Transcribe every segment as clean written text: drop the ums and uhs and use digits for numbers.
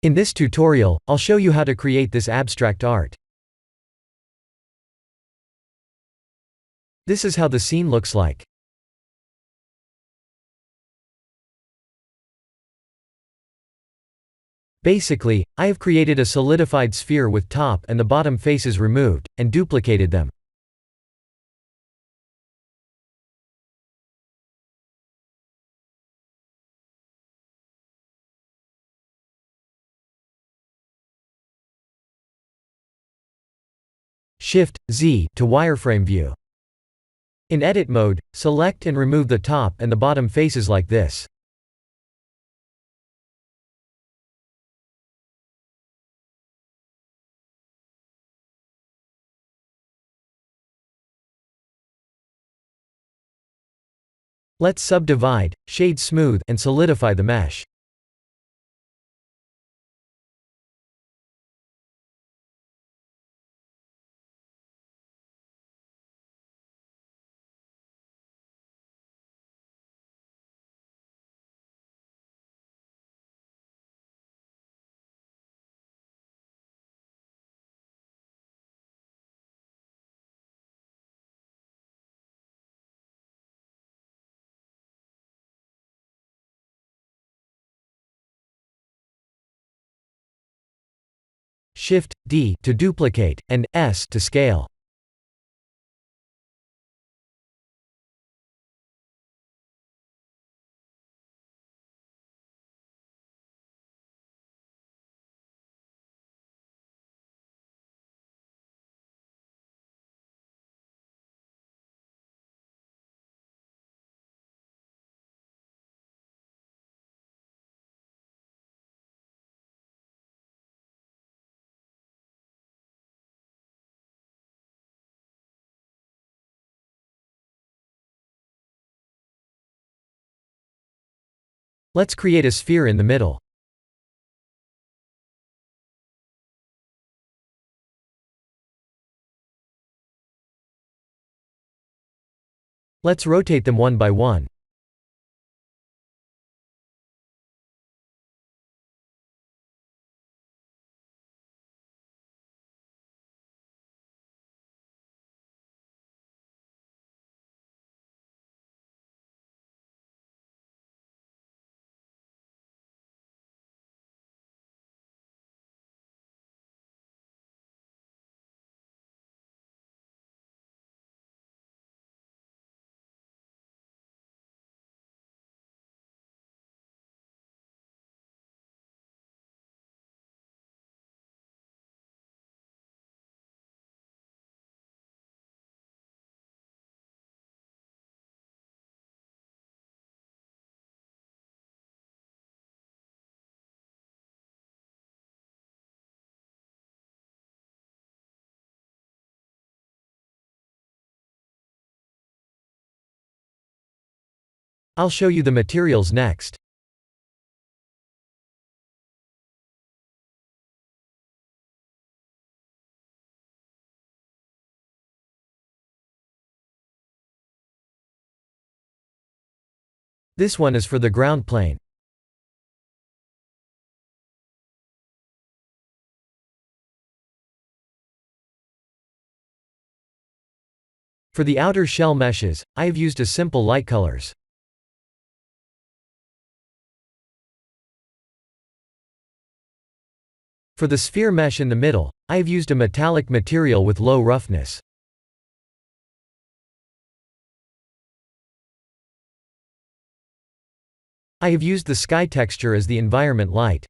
In this tutorial, I'll show you how to create this abstract art. This is how the scene looks like. Basically, I have created a solidified sphere with top and the bottom faces removed, and duplicated them. Shift-Z to wireframe view. In edit mode, select and remove the top and the bottom faces like this. Let's subdivide, shade smooth, and solidify the mesh. Shift-D to duplicate, and S to scale. Let's create a sphere in the middle. Let's rotate them one by one. I'll show you the materials next. This one is for the ground plane. For the outer shell meshes, I have used a simple light colors. For the sphere mesh in the middle, I have used a metallic material with low roughness. I have used the sky texture as the environment light.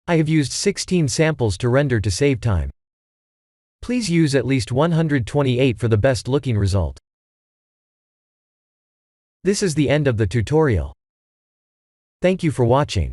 I have used 16 samples to render to save time. Please use at least 128 for the best looking result. This is the end of the tutorial. Thank you for watching.